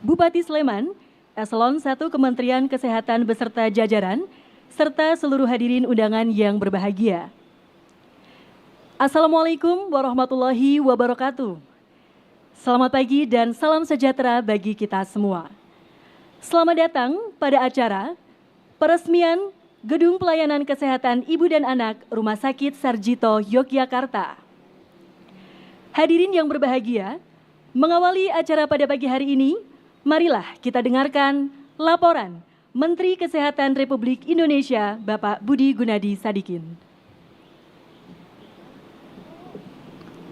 Bupati Sleman, Eselon 1 Kementerian Kesehatan beserta jajaran, serta seluruh hadirin undangan yang berbahagia. Assalamualaikum warahmatullahi wabarakatuh. Selamat pagi dan salam sejahtera bagi kita semua. Selamat datang pada acara peresmian Gedung Pelayanan Kesehatan Ibu dan Anak Rumah Sakit Sarjito Yogyakarta. Hadirin yang berbahagia, mengawali acara pada pagi hari ini, marilah kita dengarkan laporan Menteri Kesehatan Republik Indonesia, Bapak Budi Gunadi Sadikin.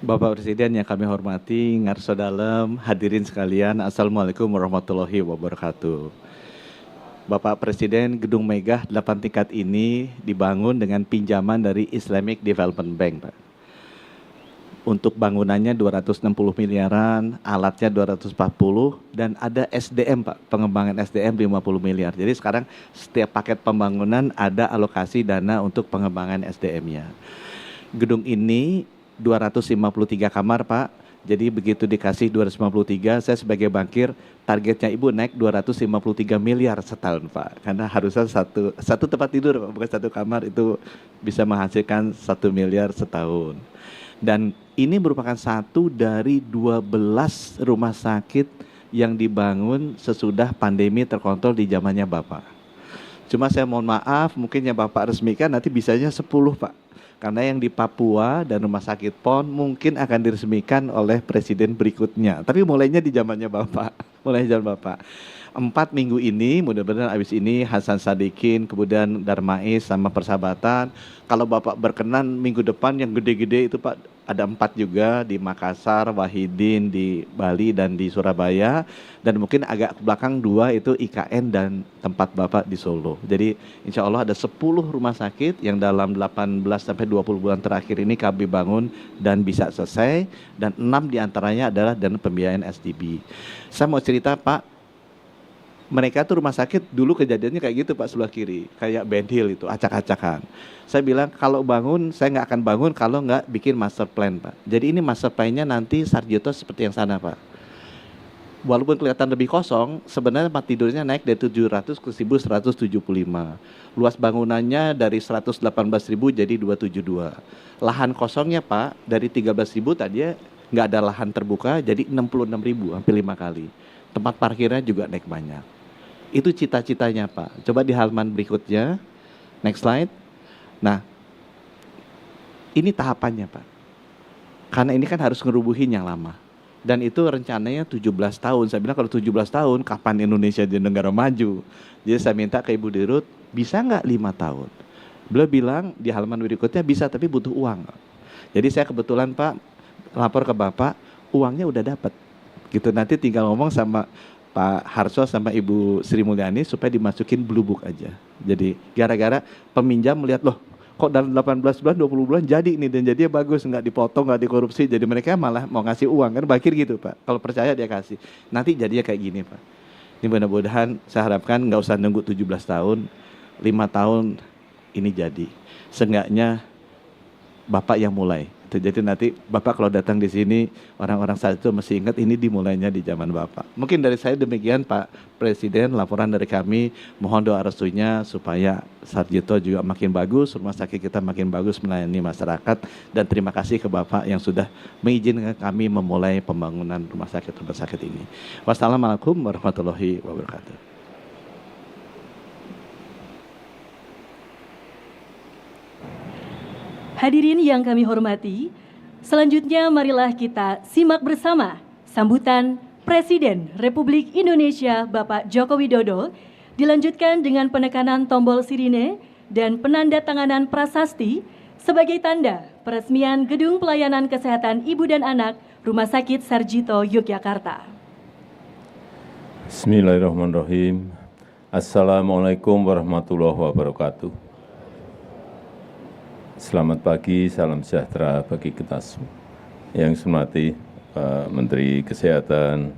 Bapak Presiden yang kami hormati, ngarso dalem, hadirin sekalian, Assalamualaikum warahmatullahi wabarakatuh. Bapak Presiden, Gedung Megah 8 tingkat ini dibangun dengan pinjaman dari Islamic Development Bank, Pak. Untuk bangunannya 260 miliaran, alatnya 240, dan ada SDM, Pak, pengembangan SDM 50 miliar. Jadi sekarang setiap paket pembangunan ada alokasi dana untuk pengembangan SDM-nya. Gedung ini 253 kamar, Pak. Jadi begitu dikasih 253, saya sebagai bankir, targetnya Ibu naik 253 miliar setahun, Pak. Karena harusnya satu tempat tidur, Pak, bukan satu kamar, itu bisa menghasilkan 1 miliar setahun. Dan ini merupakan satu dari 12 rumah sakit yang dibangun sesudah pandemi terkontrol di zamannya Bapak. Cuma saya mohon maaf, mungkin yang Bapak resmikan nanti bisanya 10, Pak. Karena yang di Papua dan rumah sakit PON mungkin akan diresmikan oleh presiden berikutnya. Tapi mulainya di zamannya Bapak, mulai zaman Bapak. 4 minggu ini, mudah-mudahan habis ini Hasan Sadikin, kemudian Darmais sama Persahabatan. Kalau Bapak berkenan minggu depan yang gede-gede itu, Pak, ada 4 juga di Makassar, Wahidin di Bali dan di Surabaya. Dan mungkin agak ke belakang 2 itu IKN dan tempat Bapak di Solo. Jadi insya Allah ada 10 rumah sakit yang dalam 18 sampai 20 bulan terakhir ini kami bangun dan bisa selesai. Dan 6 diantaranya adalah dana pembiayaan SDB. Saya mau cerita, Pak, mereka tuh rumah sakit dulu kejadiannya kayak gitu, Pak, sebelah kiri, kayak Ben Hill itu, acak-acakan. Saya bilang kalau bangun, saya nggak akan bangun kalau nggak bikin master plan, Pak. Jadi ini master plan-nya nanti Sarjito seperti yang sana, Pak. Walaupun kelihatan lebih kosong, sebenarnya tempat tidurnya naik dari 700 ke 1175. Luas bangunannya dari 118.000 jadi 272. Lahan kosongnya, Pak, dari 13.000 tadi nggak ada lahan terbuka, jadi 66.000, hampir 5 kali. Tempat parkirnya juga naik banyak. Itu cita-citanya, Pak. Coba di halaman berikutnya, next slide. Nah, ini tahapannya, Pak. Karena ini kan harus ngerubuhin yang lama. Dan itu rencananya 17 tahun. Saya bilang kalau 17 tahun, kapan Indonesia jadi negara maju? Jadi saya minta ke Ibu Dirut, bisa nggak 5 tahun? Beliau bilang di halaman berikutnya bisa, tapi butuh uang. Jadi saya kebetulan, Pak, lapor ke Bapak, uangnya udah dapat. Gitu, nanti tinggal ngomong sama Pak Harso sama Ibu Sri Mulyani supaya dimasukin blue book aja. Jadi gara-gara peminjam melihat, loh kok dalam 18 bulan, 20 bulan jadi ini, dan jadinya bagus, nggak dipotong, nggak dikorupsi. Jadi mereka malah mau ngasih uang, kan bakir gitu, Pak. Kalau percaya dia kasih. Nanti jadinya kayak gini, Pak. Ini mudah-mudahan saya harapkan nggak usah nunggu 17 tahun, 5 tahun ini jadi. Seenggaknya Bapak yang mulai. Jadi nanti Bapak kalau datang di sini, orang-orang saat itu mesti ingat ini dimulainya di zaman Bapak. Mungkin dari saya demikian, Pak Presiden, laporan dari kami. Mohon doa restunya supaya Sarjito juga makin bagus, rumah sakit kita makin bagus melayani masyarakat. Dan terima kasih ke Bapak yang sudah mengizinkan kami memulai pembangunan rumah sakit ini. Wassalamualaikum warahmatullahi wabarakatuh. Hadirin yang kami hormati, selanjutnya marilah kita simak bersama sambutan Presiden Republik Indonesia Bapak Joko Widodo, dilanjutkan dengan penekanan tombol sirine dan penandatanganan prasasti sebagai tanda peresmian Gedung Pelayanan Kesehatan Ibu dan Anak Rumah Sakit Sarjito Yogyakarta. Bismillahirrahmanirrahim. Assalamualaikum warahmatullahi wabarakatuh. Selamat pagi, salam sejahtera bagi kita semua. Yang saya hormati Pak Menteri Kesehatan,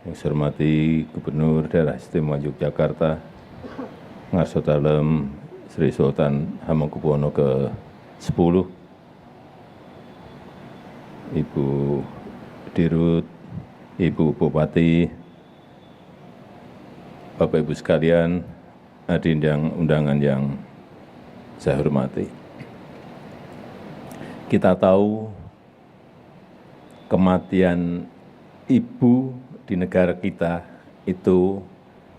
yang saya hormati Gubernur Daerah Istimewa Yogyakarta, ngarso dalem Sri Sultan Hamengkubuwono ke-10, Ibu Dirut, Ibu Bupati, Bapak Ibu sekalian, hadirin yang undangan yang saya hormati. Kita tahu kematian ibu di negara kita itu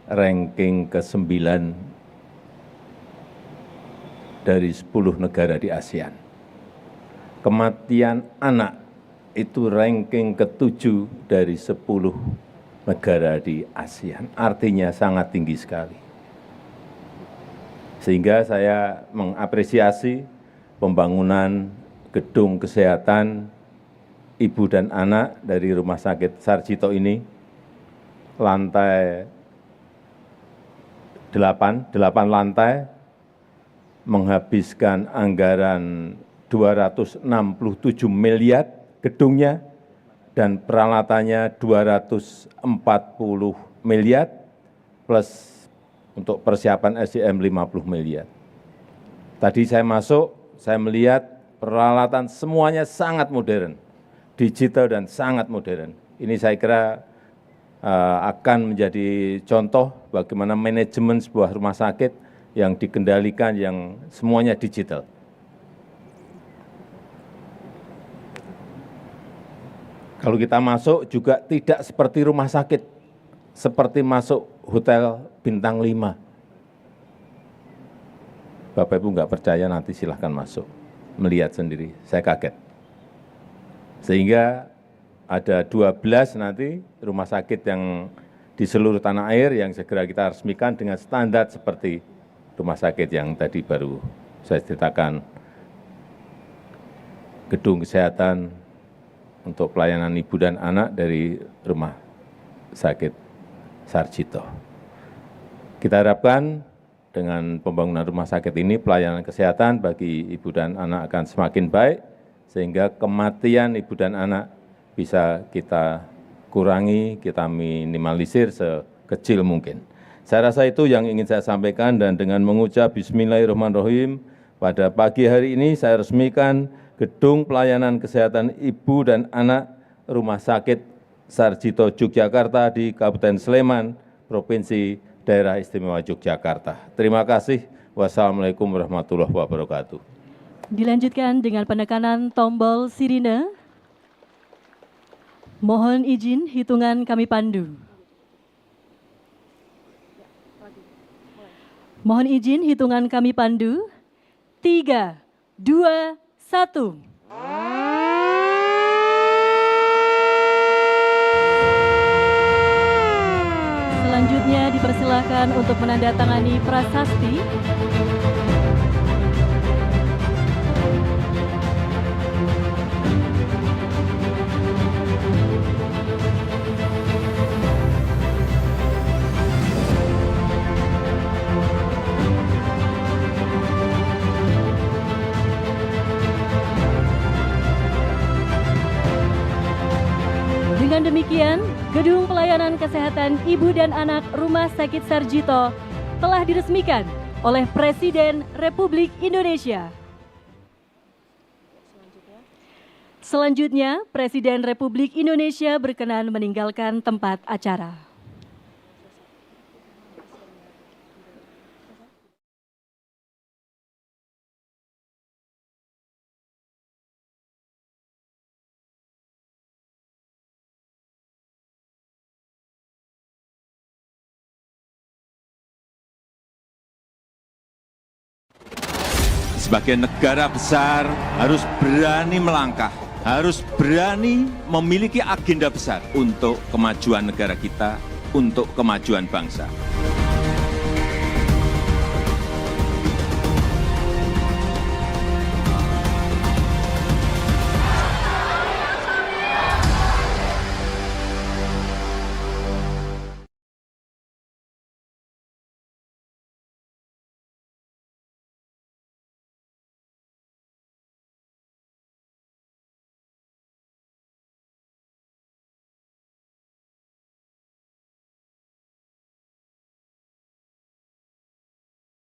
ranking ke-9 dari 10 negara di ASEAN. Kematian anak itu ranking ke-7 dari 10 negara di ASEAN. Artinya sangat tinggi sekali. Sehingga saya mengapresiasi pembangunan gedung kesehatan ibu dan anak dari Rumah Sakit Sarjito ini, lantai 8 lantai, menghabiskan anggaran 267 miliar gedungnya, dan peralatannya 240 miliar, plus untuk persiapan SDM 50 miliar. Tadi saya masuk, saya melihat peralatan semuanya sangat modern, digital dan sangat modern. Ini saya kira akan menjadi contoh bagaimana manajemen sebuah rumah sakit yang dikendalikan, yang semuanya digital. Kalau kita masuk juga tidak seperti rumah sakit, seperti masuk hotel bintang 5. Bapak Ibu nggak percaya, nanti silahkan masuk, melihat sendiri, saya kaget. Sehingga ada 12 nanti rumah sakit yang di seluruh tanah air yang segera kita resmikan dengan standar seperti rumah sakit yang tadi baru saya ceritakan, gedung kesehatan untuk pelayanan ibu dan anak dari Rumah Sakit Sarjito. Kita harapkan dengan pembangunan rumah sakit ini pelayanan kesehatan bagi ibu dan anak akan semakin baik, sehingga kematian ibu dan anak bisa kita kurangi, kita minimalisir sekecil mungkin. Saya rasa itu yang ingin saya sampaikan, dan dengan mengucap Bismillahirrahmanirrahim, pada pagi hari ini saya resmikan Gedung Pelayanan Kesehatan Ibu dan Anak Rumah Sakit Sarjito Yogyakarta di Kabupaten Sleman, Provinsi Daerah Istimewa Yogyakarta. Terima kasih. Wassalamualaikum warahmatullahi wabarakatuh. Dilanjutkan dengan penekanan tombol sirine. Mohon izin hitungan kami pandu. Mohon izin hitungan kami pandu. 3, 2, 1. Selanjutnya dipersilakan untuk menandatangani prasasti. Dengan demikian, Gedung Pelayanan Kesehatan Ibu dan Anak Rumah Sakit Sarjito telah diresmikan oleh Presiden Republik Indonesia. Selanjutnya, Presiden Republik Indonesia berkenan meninggalkan tempat acara. Sebagai negara besar harus berani melangkah, harus berani memiliki agenda besar untuk kemajuan negara kita, untuk kemajuan bangsa.